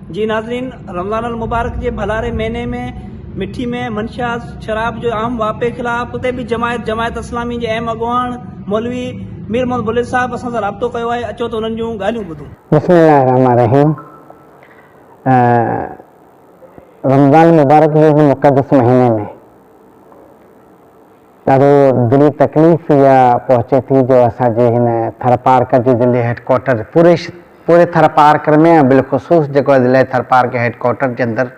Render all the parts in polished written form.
जी नाज़रीन, रमज़ान अल मुबारक के भलारे महीने में मिठी में मंशियात शराब जो आम वाक़े ख़िलाफ़ उते भी जमायत इस्लामी जे अहम अॻुवान मौलवी मीर मोहम्मद बुलेट साहब असां सां राब्तो कयो आहे। अचो त उन्हनि जूं ॻाल्हियूं ॿुधूं। बिस्मिल्लाहिर्रहमानिर्रहीम। रमज़ान मुबारक जे हिन मुक़दस महीने में ॾाढो दिली तकलीफ़ इहा पहुचे थी जो असांजे हिन थर पार्क जे ज़िले हेडक्वार्टर पूरे थर पार्क में बिलख़ुसूस जेको ज़िले थर पार्क हेडक्वार्टर जे अंदरि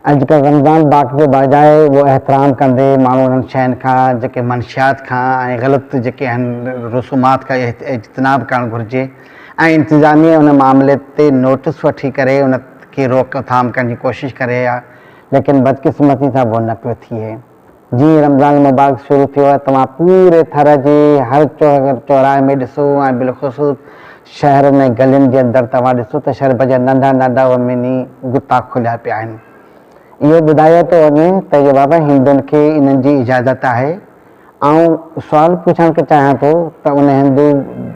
अॼुकल्ह रमज़ान बाग जे बजाए वो एहतराम कंदे माण्हू उन्हनि शयुनि खां जेके मंशियात खां ऐं ग़लति जेके आहिनि रसूमात खां इज्तनाब करणु घुरिजे ऐं इंतिज़ामिया उन मामले ते नोटिस वठी करे उन खे रोकथाम करण जी कोशिशि करे आहे, लेकिन बदकिस्मती सां वो न पियो थिए। जीअं रमज़ान मुबारक शुरू थियो आहे तव्हां पूरे थर जे हर चौराहे में ॾिसो ऐं बिलख़ुसूस शहरनि ऐं गलियुनि जे अंदरि तव्हां ॾिसो त शरब जा नंढा नंढा वमिनी गुता खुलिया पिया आहिनि। इहो ॿुधायो थो वञे त इहो बाबा हिंदुनि खे इन्हनि जी इजाज़त आहे। ऐं सुवालु पुछणु चाहियां थो त उन हिंदू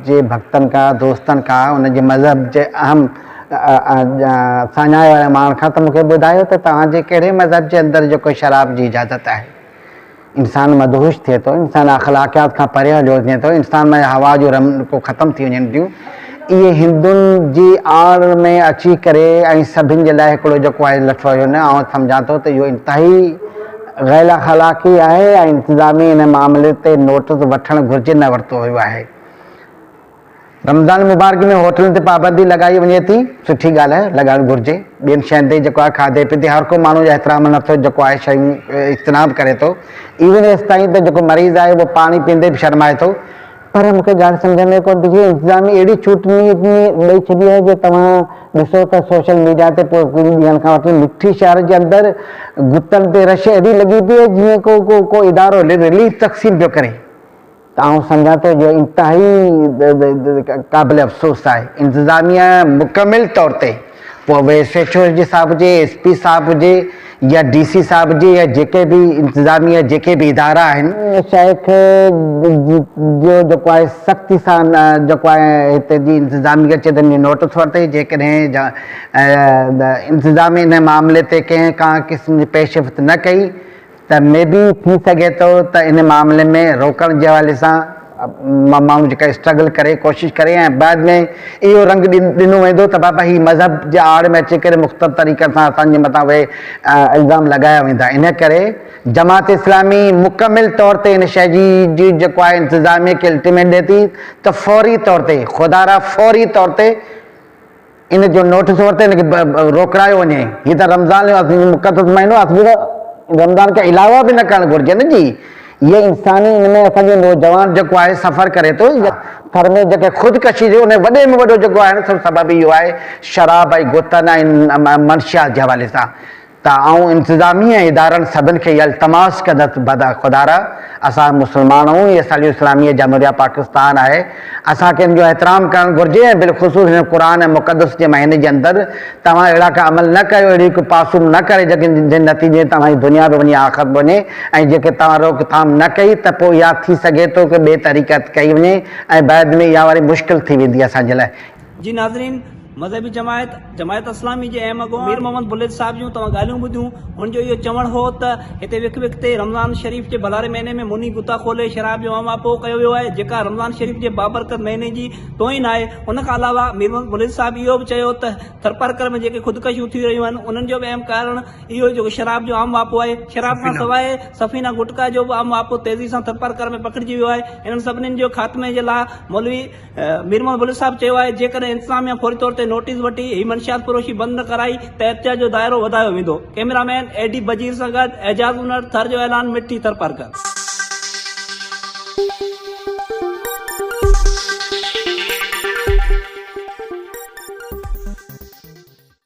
जे भक्तनि खां दोस्तनि खां उन जे मज़हब जे अहम साञाए वारे माण्हुनि खां त मूंखे ॿुधायो त तव्हांजे कहिड़े मज़हब जे अंदरि जेको शराब जी इजाज़त आहे। इंसान मदहोश थिए थो, इंसान अख़लाक़ियात खां परे हलियो वञे थो, इंसान में हवा जो रमको ख़तमु थी वञनि थियूं। इहे हिंदुनि जी आड़ में अची करे ऐं सभिनि जे लाइ हिकिड़ो जेको आहे लठो हुयो न, आउं सम्झां थो त इहो इंतिहाई गैर अख़लाक़ी आहे ऐं इंतिज़ामी इन मामले ते नोटिस वठणु घुरिजे न वरितो वियो आहे। रमज़ान मुबारक में होटलुनि ते पाबंदी लॻाई वञे थी, सुठी ॻाल्हि आहे, लॻाइणु घुरिजे। ॿियनि शयुनि ते जेको आहे खाधे पीते हर को माण्हू एतिराम नथो जेको आहे शयूं इज्तनाब करे थो। इवन एसि ताईं त जेको मरीज़ आहे उहो पाणी पीअंदे बि शर्माए थो। पर मूंखे ॻाल्हि सम्झ में कोन थी, इंतिज़ामी अहिड़ी छूटनी ॾेई छॾी आहे जो तव्हां ॾिसो त सोशल मीडिया ते पोइ कुझु ॾींहंनि खां वठी मिठी शहर जे अंदरि गुतनि ते रश एॾी लॻी पई आहे जीअं को इदारो रिलीफ तक़सीम पियो करे। त आउं सम्झां थो जो इंतिहाई क़ाबिल अफ़सोस आहे। इंतिज़ामिया मुकमिल तौर ते पोइ उहे SHO जी साहब हुजे, SP साहब हुजे या DC साहब हुजे या जेके बि इंतिज़ामिया जेके बि इदारा आहिनि, शेख जो जेको आहे सख़्ती सां जेको आहे हिते जी इंतिज़ामिया चे त नोटिस वरिते। जेकॾहिं इंतिज़ामिया इन मामले ते कंहिं का क़िस्म जी पेशरफ़्त न कई त मे बि थी सघे थो त इन मामले में रोकण जे हवाले सां माण्हू जेका स्ट्रगल करे कोशिशि करे ऐं बाद में इहो रंग ॾिनो वेंदो त बाबा ही मज़हब जे आड़ में अची करे मुख़्तलिफ़ तरीक़नि सां असांजे मथां उहे इल्ज़ाम लॻाया वेंदा। इन करे जमात इस्लामी मुकमिल तौर ते इन शइ जी जेको आहे इंतिज़ामिया खे अल्टीमेट ॾिए थी त फौरी तौर ते खुदारा फौरी तौर ते इन जो नोटिस वरिते इनखे रोकरायो वञे। हीअ त रमज़ान जो मुक़दस महीनो आहे, रमज़ान खां अलावा बि न करणु घुरिजे न जी। ये इंसानी इनमें असांजो नौजवान जेको आहे सफ़र करे थो थर में जेके ख़ुदकशी जो उन वॾे में वॾो जेको आहे न सबबु इहो आहे शराब ऐं गुतन ऐं मंशियात जे हवाले सां। त आउं इंतिज़ामी ऐं इदारनि सभिनि खे इहा इल्तमास कंदसि खुदारा असां मुस्लमान आहियूं, इहे असांजी इस्लामी jamhuriya पाकिस्तान आहे, असांखे इन जो एहतराम करणु घुरिजे ऐं बिलख़ुसूस हिन क़ुरान ऐं मुक़दस जे महीने जे अंदरि तव्हां अहिड़ा का अमल न कयो, अहिड़ी हिकु पासूम न करे जंहिं नतीजे तव्हांजी दुनिया बि वञे आख़िरत बि वञे। ऐं जेके तव्हां रोकथाम न कई त पोइ इहा थी सघे थो कि ॿिए तरीक़त कई वञे ऐं बाद में इहा वारी मुश्किल थी वेंदी आहे असांजे लाइ। जी नाज़रीन, मज़हबी जमायत इस्लामी जे अहम अॻुवान मीर मोहम्मद बुलेट साहब जूं तव्हां ॻाल्हियूं ॿुधियूं। हुनजो इहो चवणु हो त हिते विक ते रमज़ान शरीफ़ जे भलारे महीने में मुनी गुता खोले शराब जो आम वापो कयो वियो आहे, जेका रमज़ान शरीफ़ जे बाबरकत महीने जी तोहिन आहे। उन खां अलावा मीर मोहम्मद बुलेट साहब इहो बि चयो त थरपारकर में जेके ख़ुदकशियूं थी रहियूं आहिनि उन्हनि जो बि अहम कारण इहो जेको शराब जो आम वापो आहे। शराब खां सवाइ सफ़ीना गुटका जो बि आम वापो तेज़ी सां थरपारकर में पकड़िजी वियो आहे। इन्हनि सभिनीनि जो ख़ात्मे जे लाइ मौलवी मीर मोहम्मद बुलेट साहब चयो आहे जेकॾहिं इंतिज़ामिया फौरी तौर ते नोटिस वठी ही मंशियात फरोशी बंद न कराई त एहतियात जो दायरो वधायो वेंदो। कैमरामैन AD बजीर सां गॾु एजाज़ उनर, थर जो ऐलान मिठी थरपारकर।